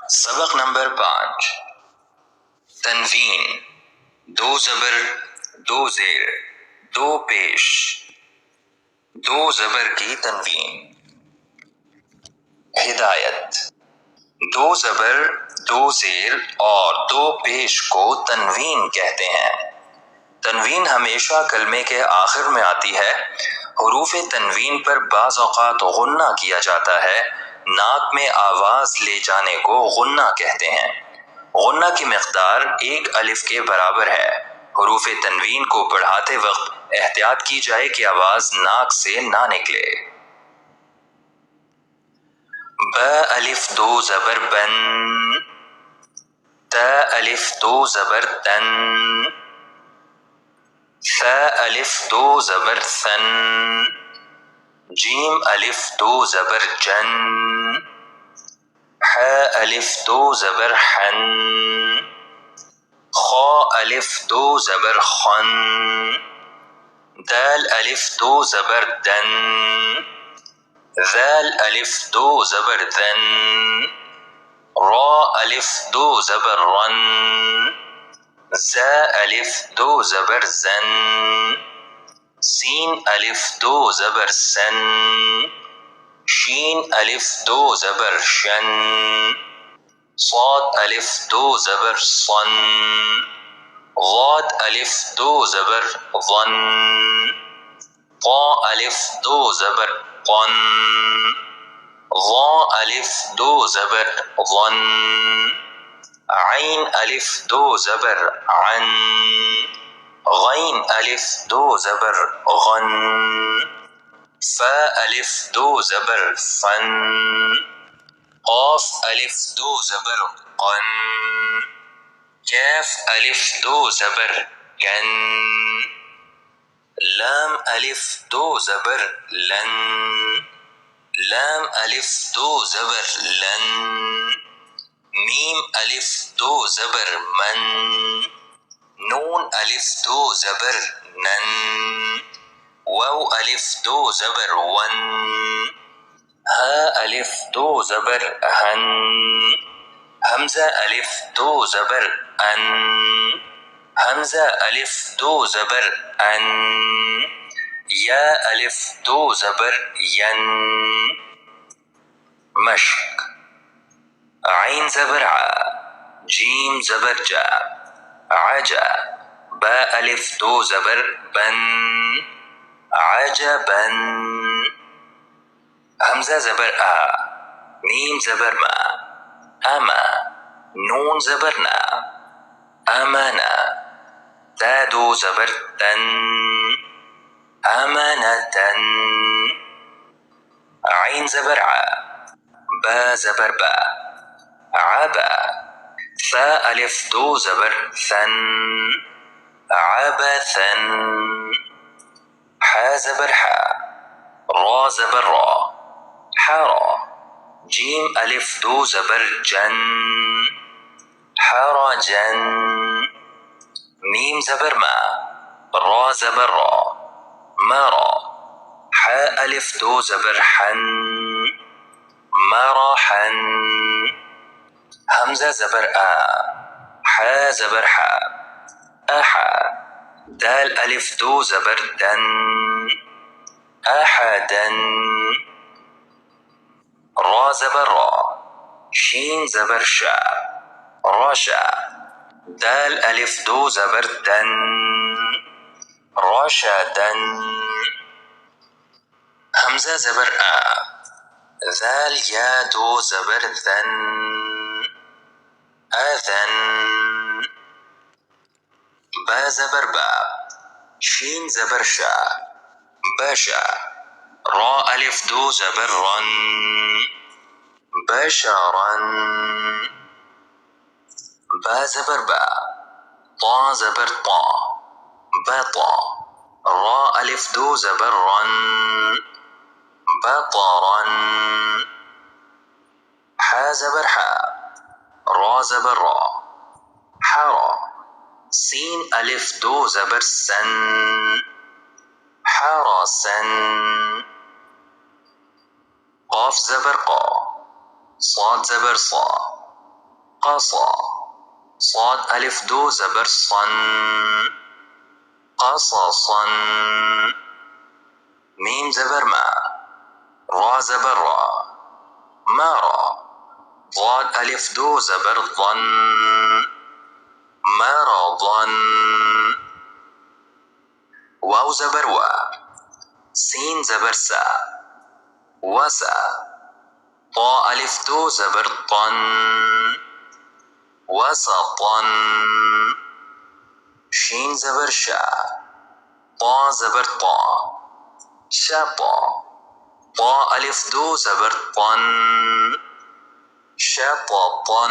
سبق نمبر 5 تنوین، دو زبر، دو زیر، دو پیش، دو زبر کی تنوین. ہدایت: دو زبر، دو زیر اور دو پیش کو تنوین کہتے ہیں. تنوین ہمیشہ کلمے کے آخر میں آتی ہے. حروف تنوین پر بعض اوقات غنہ کیا جاتا ہے. ناک میں آواز لے جانے کو غنہ کہتے ہیں. غنہ کی مقدار 1 الف کے برابر ہے. حروف تنوین کو پڑھاتے وقت احتیاط کی جائے کہ آواز ناک سے نہ نکلے. ب الف دو زبر بن، ت الف دو زبر تن، ث الف دو زبر ثن، جیم الف دو زبر جن، ح الف دو زبر حن، خ الف دو زبر خن، دال الف دو زبر دن، ذال الف دو زبر ذن، را الف دو زبر رن، ز الف دو زبر زن، سین الف دو زبر سن، شین الف دو زبر شن، صاد الف دو زبر صن، ضاد الف دو زبر ظن، طا الف دو زبر قن، ظا الف دو زبر ظن، عین الف دو زبر عن، غین الف دو زبر غن، فا الف دو زبر فن، قاف الف دو زبر قن، کاف الف دو زبر کن، لام الف دو زبر لن، لام الف دو زبر لن، میم الف دو زبر من، نون الف دو زبر نن، واو الف دو زبر ون، ها الف دو زبر هن، حمزہ الف دو زبر ان، حمزہ الف دو زبر ان، یا الف دو زبر ین. مشق: عین زبر ع، جیم زبر جا، عجا. با الف دو زبر بن، عجبا. حمزہ زبر آ، میم زبر ما، اما. نون زبر نا، امنا. تا دو زبر تن، امانتن. عین زبر ع، با زبر با، عبا. ثا الف دو زبر ثن، عبثن. ح زبر ح، را زبر را، حرا. جیم الف دو زبر جن، حرجا. میم زبر ما، را زبر را، مرا. ح الف دو زبر حن، مرحا. حمزہ زبر آ، ح زبر ح، احا. دال الف دو زبر دن، احدا. را زبر را، شین زبر شا، رشا. دال الف دو زبر دن، رشدا. حمزہ زبر آ، ذال یا دو زبر ذن، اذن. با زبر با، شین زبر شا، بشا. را الف دو زبر رن، بشرا. با زبر با، طا زبر طا، بطا. را الف دو زبر رن، بطرا. ح زبر ح، را زبر را، حرا. سین الف دو زبر سن، حرسا. قاف زبر قا، صاد زبر صا، قصا. صاد ألف دو زبر صن، قصصا. ميم زبر ما، را زبر را، مرا. ضاد ألف دو زبر ظن، مرضا. واو زبر وا، سين زبر سا، وسا. طا ألف دو زبر طن، وسطا. شين زبر شا، طا زبر طا، شطا. طا ألف دو زبر طن، شططا.